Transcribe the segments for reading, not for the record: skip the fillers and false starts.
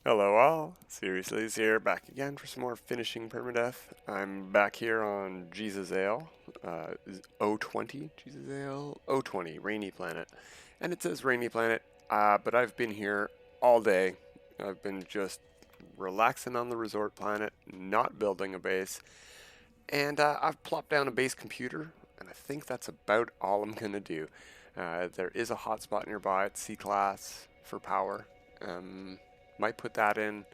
Hello all, Seriously's here, back again for some more finishing Permadeath. I'm back here on Jesus Ale, O20, Jesus Ale, O20, Rainy Planet. And it says Rainy Planet, but I've been here all day. I've been just relaxing on the resort planet, not building a base. And I've plopped down a base computer, and I think that's about all I'm going to do. There is a hotspot nearby, it's C-Class for power. Might put that in.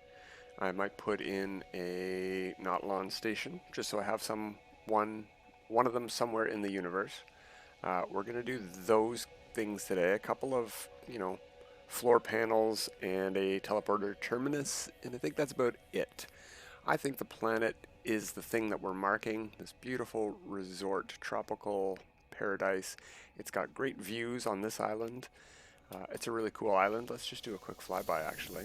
I might put in a Nautilon station, just so I have one of them somewhere in the universe. We're going to do those things today. A couple of, floor panels and a teleporter terminus, and I think that's about it. I think the planet is the thing that we're marking, this beautiful resort, tropical paradise. It's got great views on this island. It's a really cool island. Let's just do a quick flyby, actually.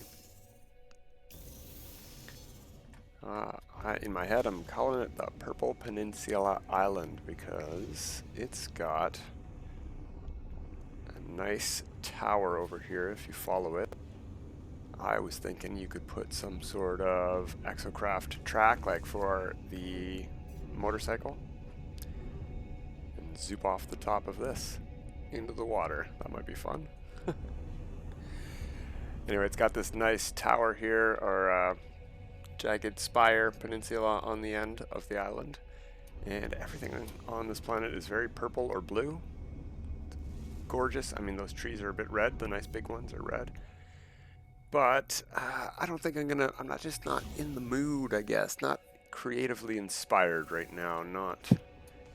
In my head, I'm calling it the Purple Peninsula Island because it's got a nice tower over here if you follow it. I was thinking you could put some sort of exocraft track like for the motorcycle and zoop off the top of this into the water. That might be fun. Anyway, it's got this nice tower here, or jagged spire peninsula on the end of the island, and everything on this planet is very purple or blue. Gorgeous. I mean, those trees are a bit red. The nice big ones are red. But I don't think I'm not in the mood, I guess. Not creatively inspired right now.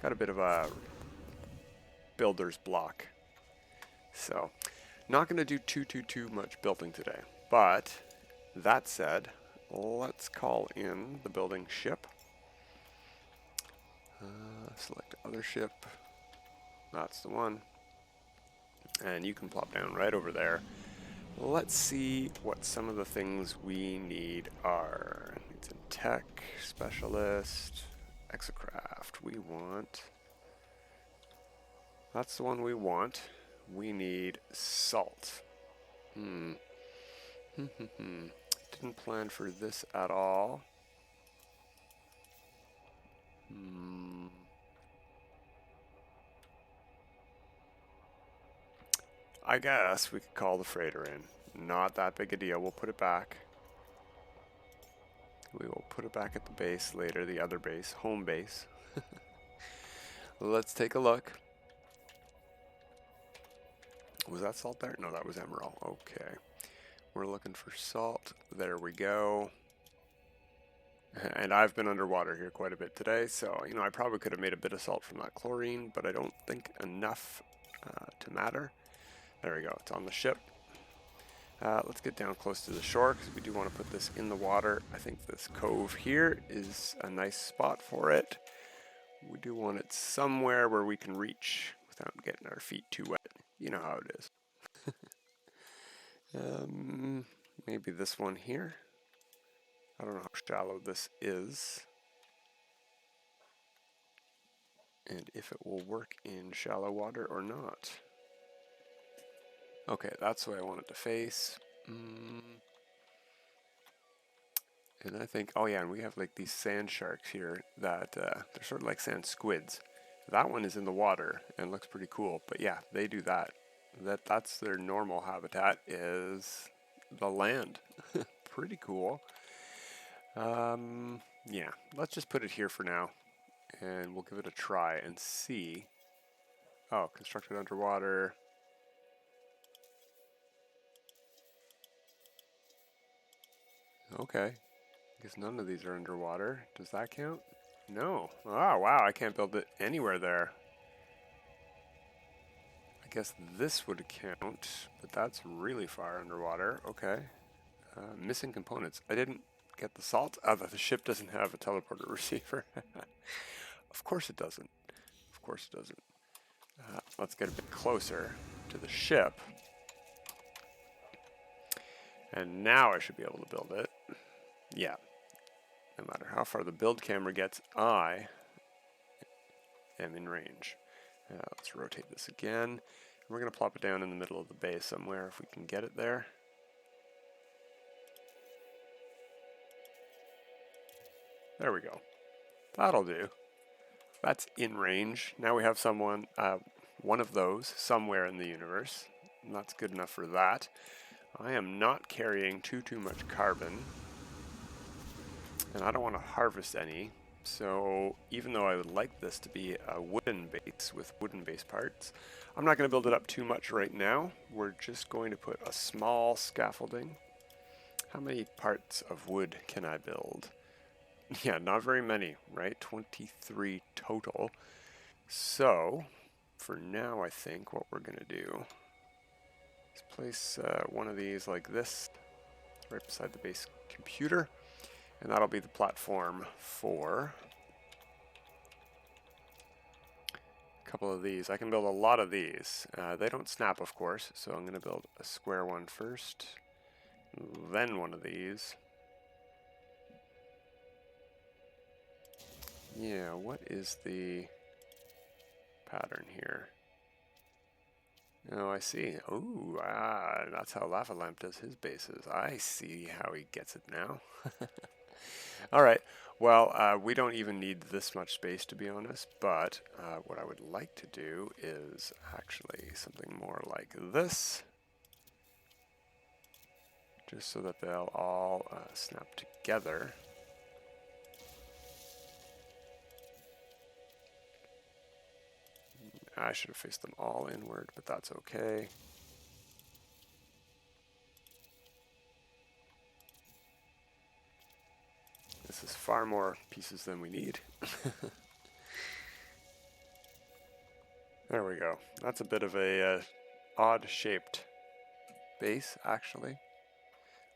Got a bit of a builder's block. So, not going to do too much building today. But, that said, let's call in the building ship. Select other ship. That's the one. And you can plop down right over there. Let's see what some of the things we need are. It's a tech, specialist, exocraft. That's the one we want. We need salt. Didn't plan for this at all. I guess we could call the freighter in. Not that big a deal. We'll put it back. We will put it back at the base later, the other base, home base. Let's take a look. Was that salt there? No, that was emerald. Okay. We're looking for salt. There we go. And I've been underwater here quite a bit today, so, I probably could have made a bit of salt from that chlorine, but I don't think enough to matter. There we go. It's on the ship. Let's get down close to the shore because we do want to put this in the water. I think this cove here is a nice spot for it. We do want it somewhere where we can reach without getting our feet too wet. You know how it is. Maybe this one here. I don't know how shallow this is. And if it will work in shallow water or not. Okay, that's the way I want it to face. And I think, oh yeah, and we have like these sand sharks here that they're sort of like sand squids. That one is in the water and looks pretty cool, but yeah, they do that. That's their normal habitat is the land. Pretty cool. Yeah, let's just put it here for now, and we'll give it a try and see. Oh, constructed underwater. Okay. I guess none of these are underwater. Does that count? No. Oh, wow, I can't build it anywhere there. I guess this would count, but that's really far underwater. Okay. Missing components. I didn't get the salt. Oh, the ship doesn't have a teleporter receiver. Of course it doesn't. Of course it doesn't. Let's get a bit closer to the ship. And now I should be able to build it. Yeah. No matter how far the build camera gets, I am in range. Let's rotate this again. We're going to plop it down in the middle of the base somewhere if we can get it there. There we go. That'll do. That's in range. Now we have one of those somewhere in the universe. And that's good enough for that. I am not carrying too much carbon, and I don't want to harvest any. So even though I would like this to be a wooden base with wooden base parts, I'm not going to build it up too much right now. We're just going to put a small scaffolding. How many parts of wood can I build? Yeah, not very many, right? 23 total. So, for now, I think what we're going to do is place one of these like this right beside the base computer, and that'll be the platform for a couple of these. I can build a lot of these. They don't snap, of course, so I'm going to build a square one first, then one of these. Yeah, what is the pattern here? Oh, I see. Ooh, that's how Lava Lamp does his bases. I see how he gets it now. All right. Well, we don't even need this much space, to be honest, but what I would like to do is actually something more like this, just so that they'll all snap together. I should have faced them all inward, but that's okay. This is far more pieces than we need. There we go. That's a bit of a odd-shaped base, actually.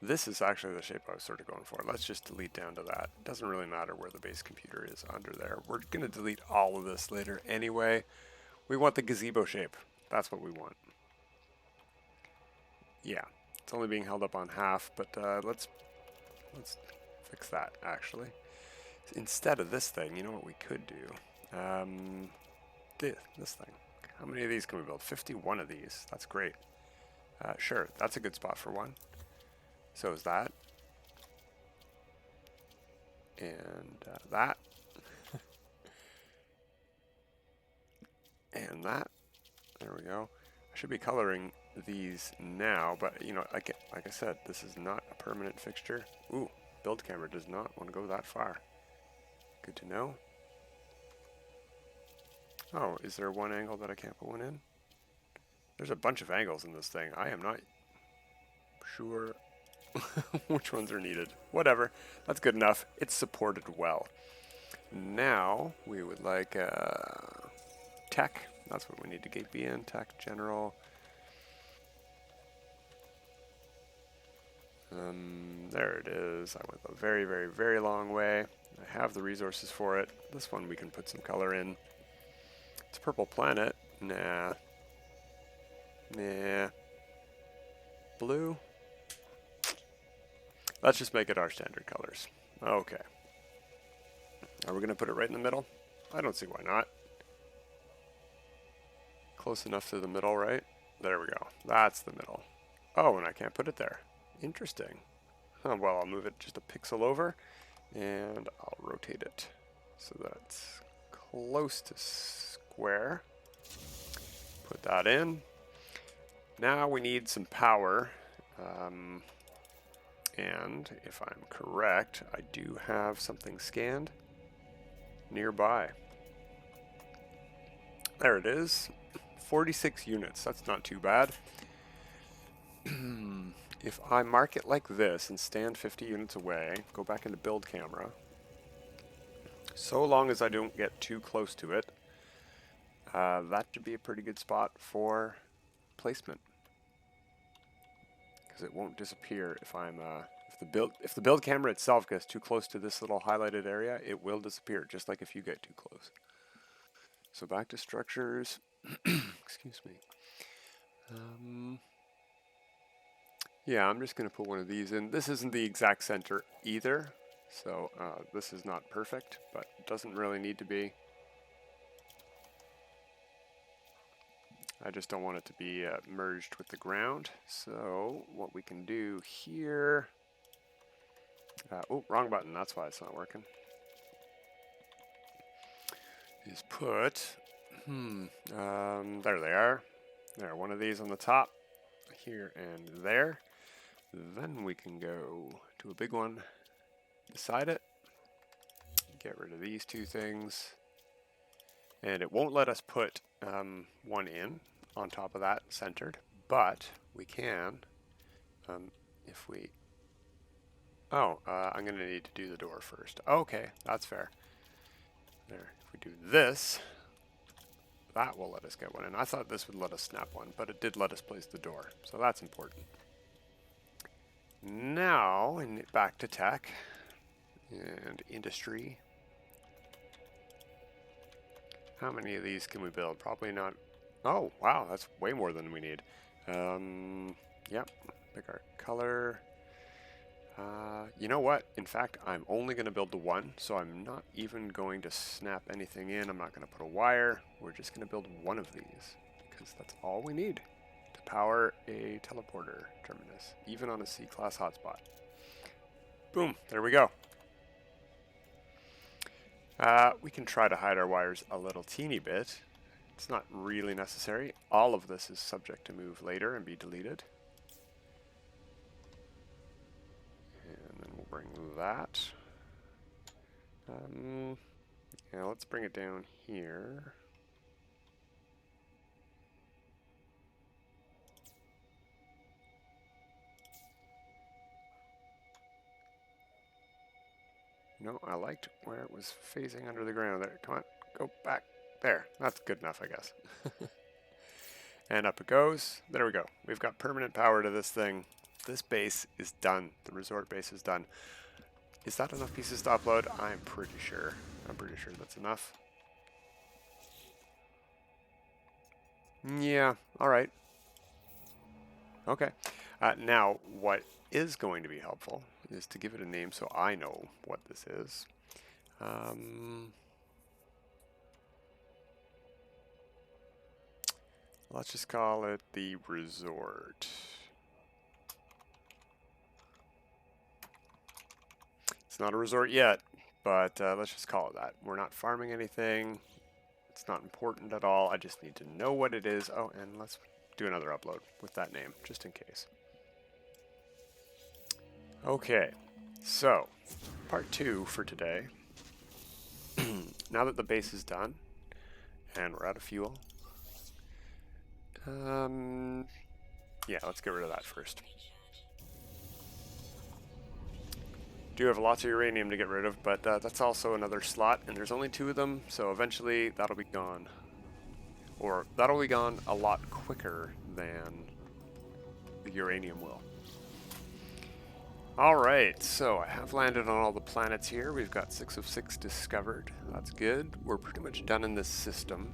This is actually the shape I was sort of going for. Let's just delete down to that. It doesn't really matter where the base computer is under there. We're going to delete all of this later anyway. We want the gazebo shape. That's what we want. Yeah, it's only being held up on half, but let's fix that, actually. Instead of this thing, you know what we could do? This thing. How many of these can we build? 51 of these. That's great. Sure, that's a good spot for one. So is that. And that. And that. There we go. I should be coloring these now, but you know, like I said, this is not a permanent fixture. Ooh, build camera does not want to go that far. Good to know. Oh, is there one angle that I can't put one in? There's a bunch of angles in this thing. I am not sure which ones are needed. Whatever. That's good enough. It's supported well. Now, we would like tech. That's what we need to be in. Tech, general. There it is. I went a very, very, very long way. I have the resources for it. This one we can put some color in. It's a purple planet. Nah. Nah. Blue. Let's just make it our standard colors. Okay. Are we going to put it right in the middle? I don't see why not. Close enough to the middle, right? There we go. That's the middle. Oh, and I can't put it there. Interesting. Well, I'll move it just a pixel over, and I'll rotate it so that's close to square. Put that in. Now we need some power, and if I'm correct, I do have something scanned nearby. There it is. 46 units. That's not too bad. If I mark it like this and stand 50 units away, go back into build camera, so long as I don't get too close to it, that should be a pretty good spot for placement. Because it won't disappear if I'm if the build camera itself gets too close to this little highlighted area, it will disappear, just like if you get too close. So back to structures. Excuse me. Yeah, I'm just going to put one of these in. This isn't the exact center either, so this is not perfect, but it doesn't really need to be. I just don't want it to be merged with the ground. So what we can do here... oh, wrong button. That's why it's not working. is put, there they are. There, one of these on the top, here and there. Then we can go to a big one beside it. Get rid of these two things. And it won't let us put one in on top of that centered, but we can if we... Oh, I'm going to need to do the door first. Okay, that's fair. There, if we do this, that will let us get one in. I thought this would let us snap one, but it did let us place the door, so that's important. Now, back to tech and industry. How many of these can we build? Probably not. Oh, wow, that's way more than we need. Yep, pick our color. You know what? In fact, I'm only going to build the one, so I'm not even going to snap anything in. I'm not going to put a wire. We're just going to build one of these, because that's all we need to power a teleporter terminus, even on a C-class hotspot. Boom, there we go. We can try to hide our wires a little teeny bit. It's not really necessary. All of this is subject to move later and be deleted. And then we'll bring that. Yeah, let's bring it down here. No, I liked where it was phasing under the ground. There, come on, go back. There, that's good enough, I guess. And up it goes. There we go. We've got permanent power to this thing. This base is done. The resort base is done. Is that enough pieces to upload? I'm pretty sure. I'm pretty sure that's enough. Yeah, alright. Okay. Now, what is going to be helpful is to give it a name so I know what this is. Let's just call it the resort. It's not a resort yet, but let's just call it that. We're not farming anything. It's not important at all. I just need to know what it is. Oh, and let's do another upload with that name, just in case. Okay, so part 2 for today. Now that the base is done, and we're out of fuel, yeah, let's get rid of that first. Do have lots of uranium to get rid of, but that's also another slot, and there's only 2 of them, so eventually that'll be gone. Or that'll be gone a lot quicker than the uranium will. Alright, so I have landed on all the planets here. We've got 6 of 6 discovered. That's good. We're pretty much done in this system.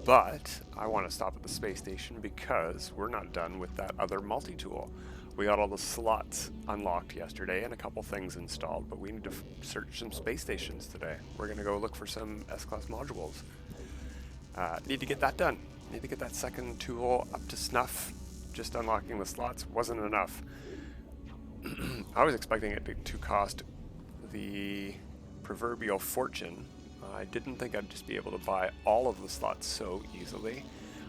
But I want to stop at the space station because we're not done with that other multi-tool. We got all the slots unlocked yesterday and a couple things installed, but we need to search some space stations today. We're going to go look for some S-class modules. Need to get that done. Need to get that second tool up to snuff. Just unlocking the slots wasn't enough. I was expecting it to cost the proverbial fortune. I didn't think I'd just be able to buy all of the slots so easily.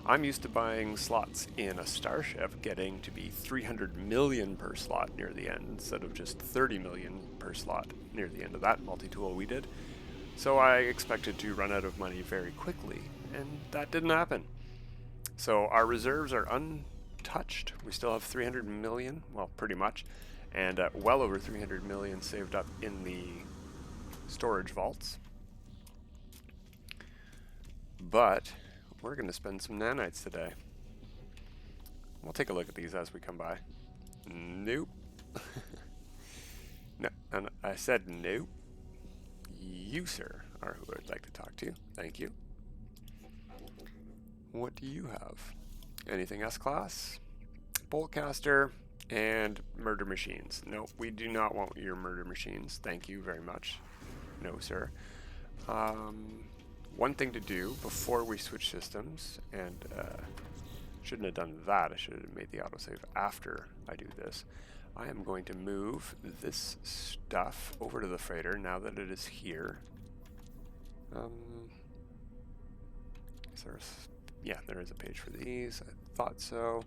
I'm used to buying slots in a starship getting to be 300 million per slot near the end instead of just 30 million per slot near the end of that multi-tool we did. So I expected to run out of money very quickly, and that didn't happen. So our reserves are untouched. We still have 300 million, well, pretty much, and well over 300 million saved up in the storage vaults. But we're going to spend some nanites today. We'll take a look at these as we come by. Nope. No, and I said nope. You, sir, are who I'd like to talk to. Thank you. What do you have? Anything S-class? Boltcaster and murder machines. No, we do not want your murder machines. Thank you very much. No, sir. One thing to do before we switch systems, and shouldn't have done that. I should have made the autosave after I do this. I am going to move this stuff over to the freighter now that it is here. Is there yeah, there is a page for these. I thought so.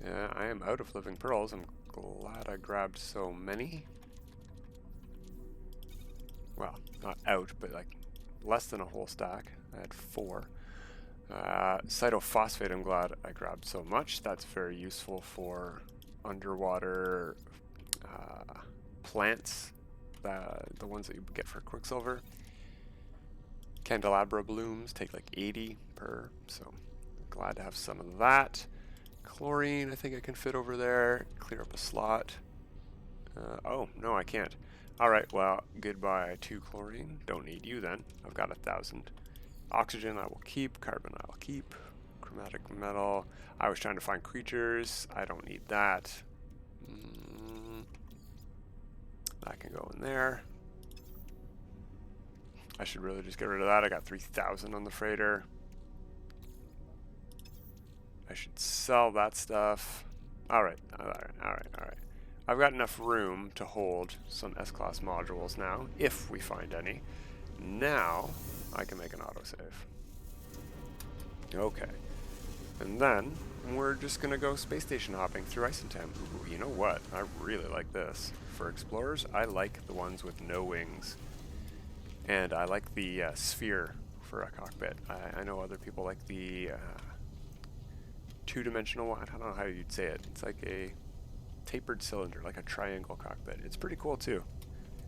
Yeah, I am out of living pearls. I'm glad I grabbed so many. Well, not out, but like less than a whole stack. I had 4. Cytophosphate, I'm glad I grabbed so much. That's very useful for underwater plants, the ones that you get for Quicksilver. Candelabra blooms take like 80 per, so glad to have some of that. Chlorine, I think I can fit over there. Clear up a slot. Oh, no, I can't. Alright, well, goodbye to chlorine. Don't need you then. I've got 1,000. Oxygen I will keep. Carbon I will keep. Chromatic metal. I was trying to find creatures. I don't need that. That can go in there. I should really just get rid of that. I got 3,000 on the freighter. I should sell that stuff. Alright. I've got enough room to hold some S-Class modules now, if we find any. Now, I can make an autosave. Okay. And then, we're just going to go space station hopping through Isentam. Ooh, you know what? I really like this. For explorers, I like the ones with no wings. And I like the sphere for a cockpit. I know other people like the two-dimensional one. I don't know how you'd say it. It's like a tapered cylinder, like a triangle cockpit. It's pretty cool too.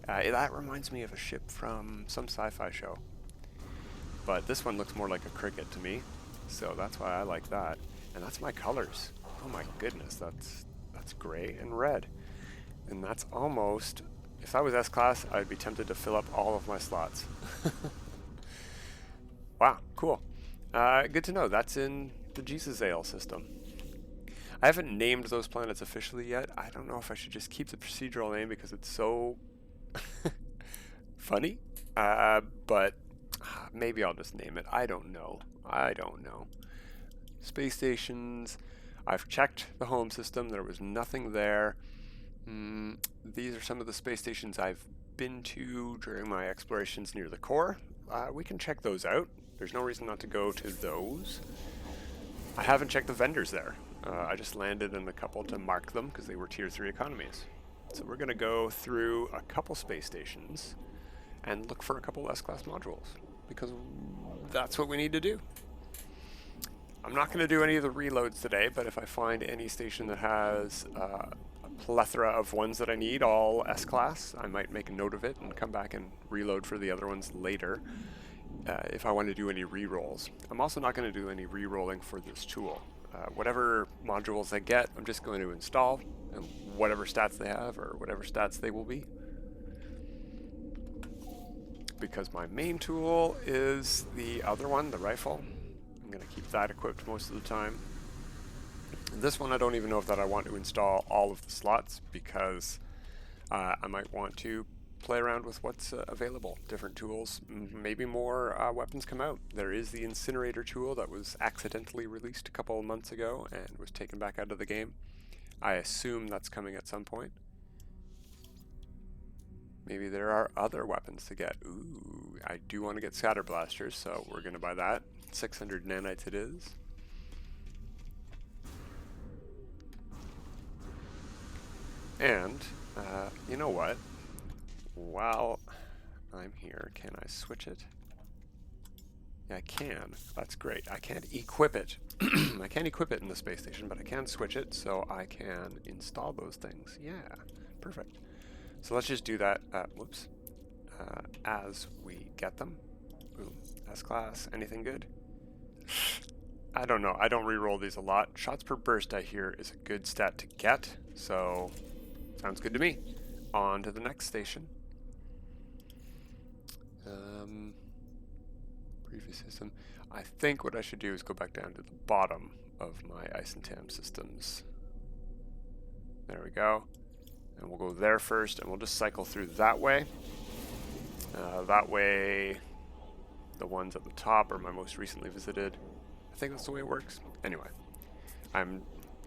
That reminds me of a ship from some sci-fi show. But this one looks more like a cricket to me, so that's why I like that. And that's my colors. Oh my goodness, that's gray and red. And that's almost, if I was S-Class, I'd be tempted to fill up all of my slots. Wow, cool. Good to know. That's in the Jesus Ale system. I haven't named those planets officially yet. I don't know if I should just keep the procedural name because it's so funny. But maybe I'll just name it. I don't know. Space stations. I've checked the home system. There was nothing there. These are some of the space stations I've been to during my explorations near the core. We can check those out. There's no reason not to go to those. I haven't checked the vendors there. I just landed in a couple to mark them because they were tier 3 economies. So we're going to go through a couple space stations and look for a couple S-Class modules because that's what we need to do. I'm not going to do any of the reloads today, but if I find any station that has a plethora of ones that I need, all S-Class, I might make a note of it and come back and reload for the other ones later if I want to do any re-rolls. I'm also not going to do any re-rolling for this tool. Whatever modules I get, I'm just going to install, and whatever stats they have, or whatever stats they will be. Because my main tool is the other one, the rifle. I'm going to keep that equipped most of the time. This one I don't even know if that I want to install all of the slots, because I might want to play around with what's available. Different tools, maybe more weapons come out. There is the incinerator tool that was accidentally released a couple of months ago and was taken back out of the game. I assume that's coming at some point. Maybe there are other weapons to get. Ooh, I do want to get scatter blasters, so we're going to buy that. 600 nanites it is. And, you know what? While I'm here, can I switch it? Yeah, I can. That's great. I can't equip it. I can't equip it in the space station, but I can switch it so I can install those things. Yeah, perfect. So let's just do that, as we get them. Boom. S-Class, anything good? I don't know. I don't re-roll these a lot. Shots per burst, I hear, is a good stat to get, so sounds good to me. On to the next station. Previous system. I think what I should do is go back down to the bottom of my Isentam systems. There we go. And we'll go there first, and we'll just cycle through that way. That way, the ones at the top are my most recently visited. I think that's the way it works. Anyway, I'm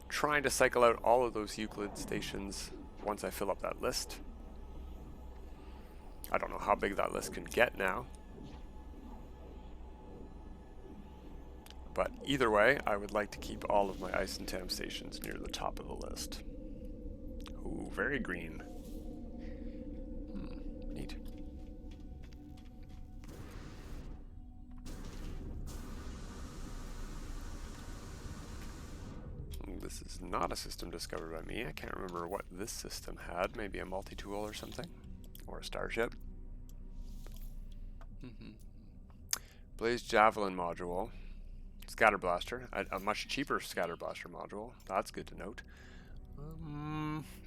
trying to cycle out all of those Euclid stations once I fill up that list. I don't know how big that list can get now. But either way, I would like to keep all of my ice and temp stations near the top of the list. Ooh, very green. Neat. This is not a system discovered by me. I can't remember what this system had. Maybe a multi-tool or something? Or a starship? Blaze Javelin module. Scatter Blaster. A much cheaper Scatter Blaster module. That's good to note.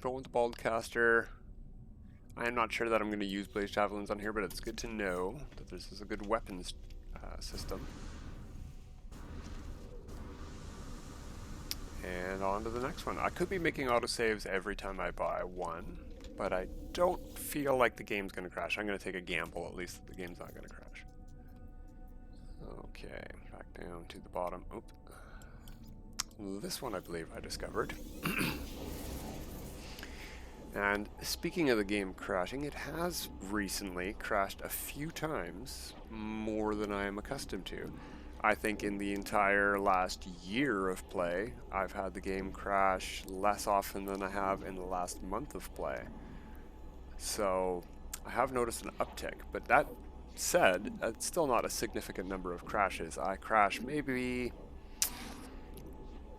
Going with the Baldcaster. I am not sure that I'm going to use Blaze Javelins on here, but it's good to know that this is a good weapons system. And on to the next one. I could be making autosaves every time I buy one, but I don't feel like the game's going to crash. I'm going to take a gamble, at least, that the game's not going to crash. Okay, back down to the bottom. Oop. This one I believe I discovered. And speaking of the game crashing, it has recently crashed a few times, more than I am accustomed to. I think in the entire last year of play, I've had the game crash less often than I have in the last month of play. So I have noticed an uptick, but that said, it's still not a significant number of crashes. I crash maybe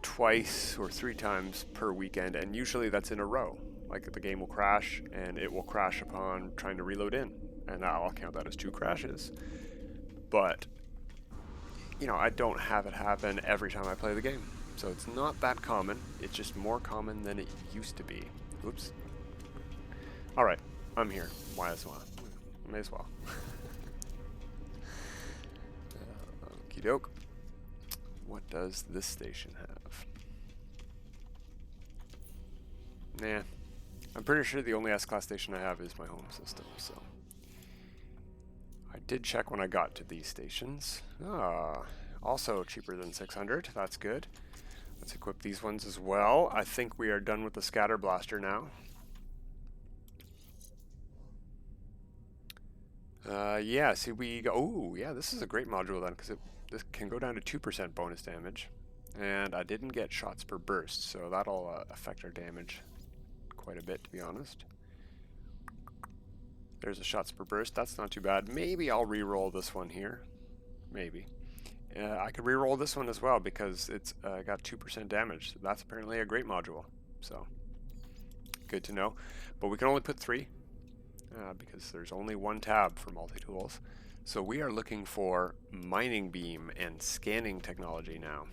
twice or 3 times per weekend, and usually that's in a row. Like the game will crash, and it will crash upon trying to reload in, and I'll count that as 2 crashes. But you know, I don't have it happen every time I play the game. So it's not that common. It's just more common than it used to be. Oops. Alright, I'm here. Might as well. May as well. Okie doke. What does this station have? Nah. I'm pretty sure the only S-Class station I have is my home system, so. I did check when I got to these stations. Also cheaper than 600. That's good. Let's equip these ones as well. I think we are done with the Scatter Blaster now. Yeah, see we go. Oh, yeah, this is a great module then, because this can go down to 2% bonus damage. And I didn't get shots per burst, so that'll affect our damage quite a bit, to be honest. There's a shots per burst. That's not too bad. Maybe I'll re-roll this one here. Maybe. I could re-roll this one as well because it's got 2% damage. So that's apparently a great module. So, good to know. But we can only put 3 because there's only 1 tab for multi-tools. So we are looking for mining beam and scanning technology now.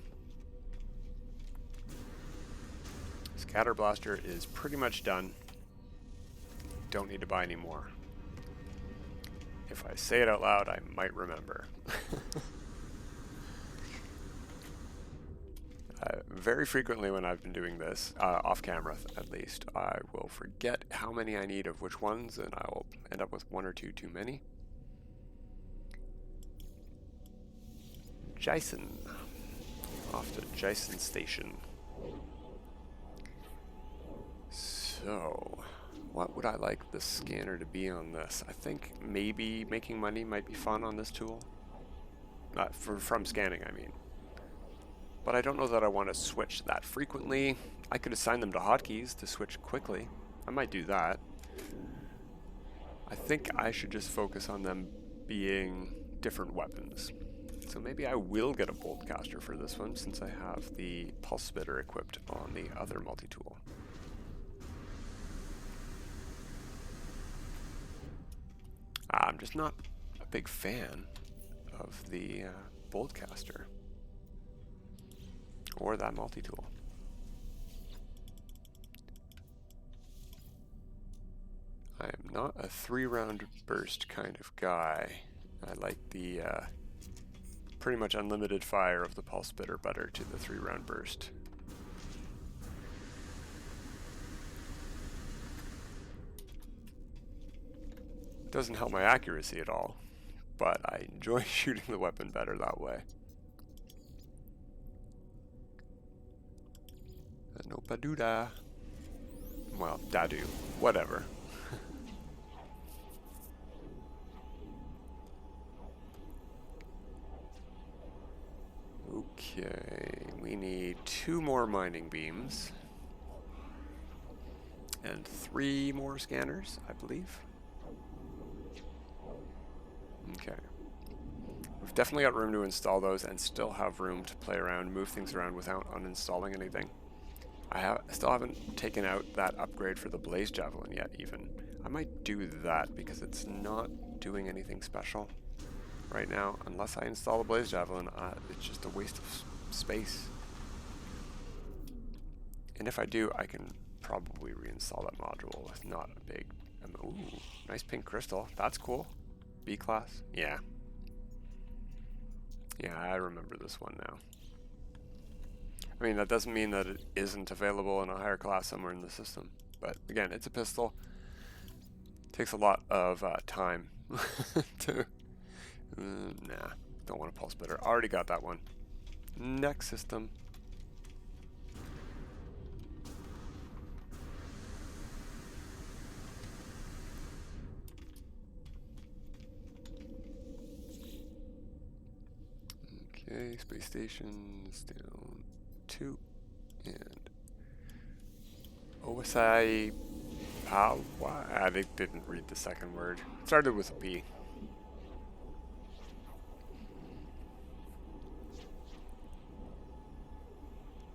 Scatter Blaster is pretty much done. Don't need to buy any more. If I say it out loud, I might remember. Very frequently when I've been doing this, off camera at least, I will forget how many I need of which ones, and I will end up with 1 or 2 too many. Jason. Off to Jason Station. So, what would I like the scanner to be on this? I think maybe making money might be fun on this tool. From scanning, I mean. But I don't know that I want to switch that frequently. I could assign them to hotkeys to switch quickly. I might do that. I think I should just focus on them being different weapons. So maybe I will get a Boltcaster for this one since I have the Pulse Spitter equipped on the other multi-tool. I'm just not a big fan of the Boltcaster or that multi-tool. I am not a 3-round burst kind of guy. I like the pretty much unlimited fire of the Pulse Spitter better to the 3-round burst. Doesn't help my accuracy at all, but I enjoy shooting the weapon better that way. No paduda. Well, dadu. Whatever. Okay, we need 2 more mining beams. And 3 more scanners, I believe. Okay. We've definitely got room to install those and still have room to play around, move things around without uninstalling anything. I still haven't taken out that upgrade for the Blaze Javelin yet, even. I might do that because it's not doing anything special right now. Unless I install the Blaze Javelin, it's just a waste of space. And if I do, I can probably reinstall that module with not a big... ooh, nice pink crystal. That's cool. B class? Yeah. Yeah, I remember this one now. I mean, that doesn't mean that it isn't available in a higher class somewhere in the system. But again, it's a pistol. Takes a lot of time to... nah, don't want a pulse splitter. Already got that one. Next system. Okay, space station's down 2. And OSI... why? I didn't read the second word. It started with a P.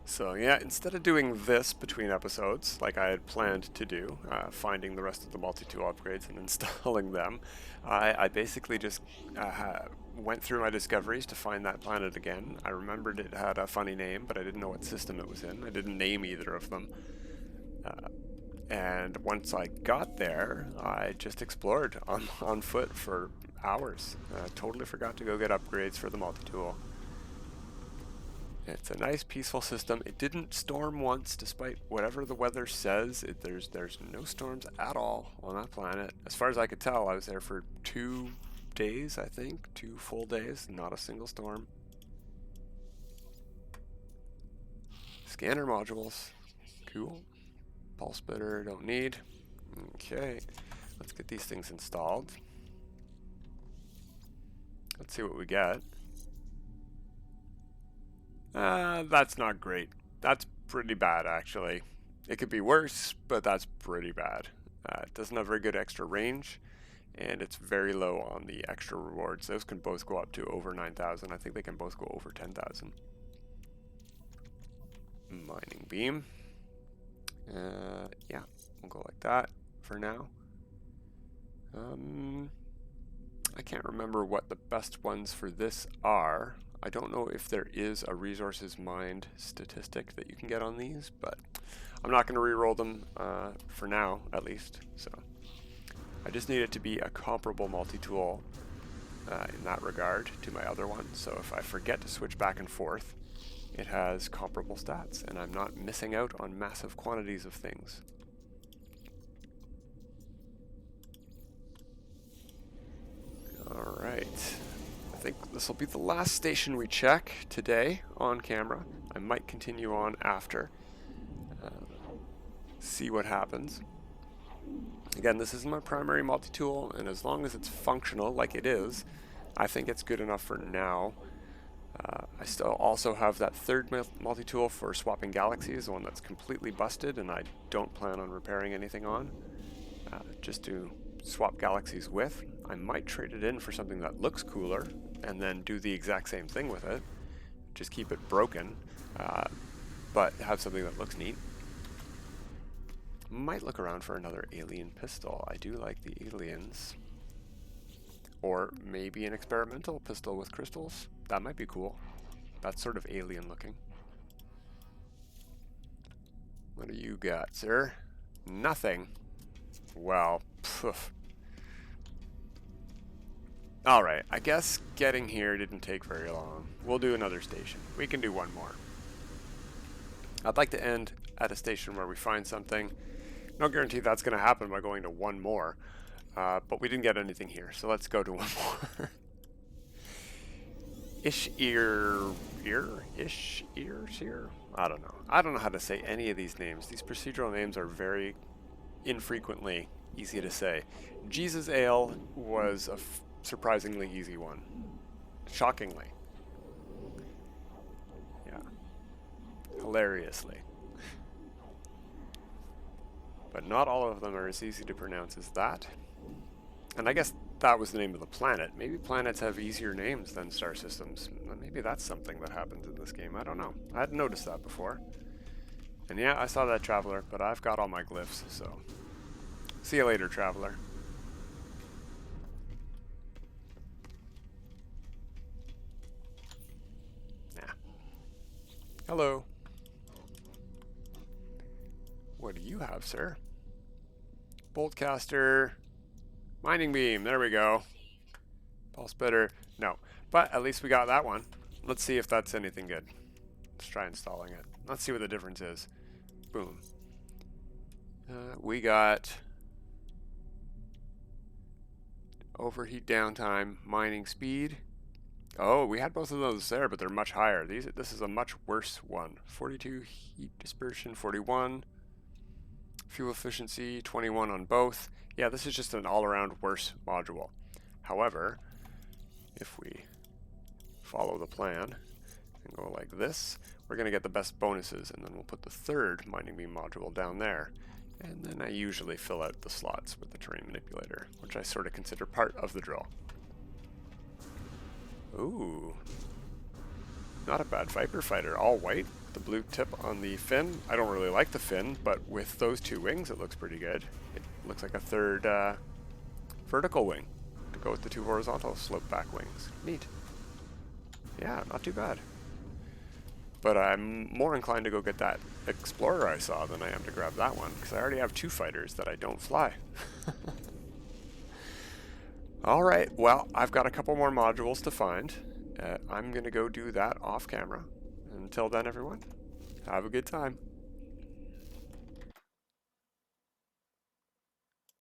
So yeah, instead of doing this between episodes, like I had planned to do, finding the rest of the multi-tool upgrades and installing them, I basically just went through my discoveries to find that planet again. I remembered it had a funny name, but I didn't know what system it was in. I didn't name either of them. And once I got there, I just explored on foot for hours. Totally forgot to go get upgrades for the multi-tool. It's a nice, peaceful system. It didn't storm once, despite whatever the weather says. There's no storms at all on that planet. As far as I could tell, I was there for 2 days, I think. 2 full days, not a single storm. Scanner modules. Cool. Pulse splitter, don't need. Okay, let's get these things installed. Let's see what we get. That's not great. That's pretty bad, actually. It could be worse, but that's pretty bad. It doesn't have very good extra range, and it's very low on the extra rewards. Those can both go up to over 9,000. I think they can both go over 10,000. Mining beam. Yeah, we'll go like that for now. I can't remember what the best ones for this are. I don't know if there is a resources mined statistic that you can get on these, but I'm not going to re-roll them for now, at least. So I just need it to be a comparable multi-tool in that regard to my other one. So if I forget to switch back and forth, it has comparable stats, and I'm not missing out on massive quantities of things. Alright, I think this will be the last station we check today on camera. I might continue on after. See what happens. Again, this is my primary multi-tool, and as long as it's functional like it is, I think it's good enough for now. I still also have that third multi-tool for swapping galaxies, the one that's completely busted and I don't plan on repairing anything on, just to swap galaxies with. I might trade it in for something that looks cooler and then do the exact same thing with it, just keep it broken, but have something that looks neat. Might look around for another alien pistol. I do like the aliens. Or maybe an experimental pistol with crystals. That might be cool. That's sort of alien looking. What do you got, sir? Nothing. Well, poof. Alright, I guess getting here didn't take very long. We'll do another station. We can do one more. I'd like to end at a station where we find something. No guarantee that's going to happen by going to one more. But we didn't get anything here, so let's go to one more. Ish-ear... Ish-ear? I don't know. I don't know how to say any of these names. These procedural names are very infrequently easy to say. Jesus Ale was a surprisingly easy one. Shockingly. hilariously. But not all of them are as easy to pronounce as that. And I guess that was the name of the planet. Maybe planets have easier names than star systems. Maybe that's something that happens in this game. I don't know. I hadn't noticed that before. And yeah, I saw that traveler, but I've got all my glyphs, so... See you later, traveler. Nah. Hello. What do you have, sir? Boltcaster. Mining beam. There we go. Pulse splitter. No. But at least we got that one. Let's see if that's anything good. Let's try installing it. Let's see what the difference is. Boom. We got overheat downtime, mining speed. Oh, we had both of those there, but they're much higher. This is a much worse one. 42 heat dispersion, 41. Fuel efficiency, 21 on both. Yeah, this is just an all-around worse module. However, if we follow the plan and go like this, we're going to get the best bonuses, and then we'll put the third mining beam module down there. And then I usually fill out the slots with the terrain manipulator, which I sort of consider part of the drill. Ooh. Not a bad Viper fighter, all white. The blue tip on the fin. I don't really like the fin, but with those two wings it looks pretty good. It looks like a third vertical wing to go with the two horizontal slope back wings. Neat. Yeah, not too bad. But I'm more inclined to go get that Explorer I saw than I am to grab that one, because I already have two fighters that I don't fly. Alright, well, I've got a couple more modules to find. I'm going to go do that off camera. Until then, everyone, have a good time.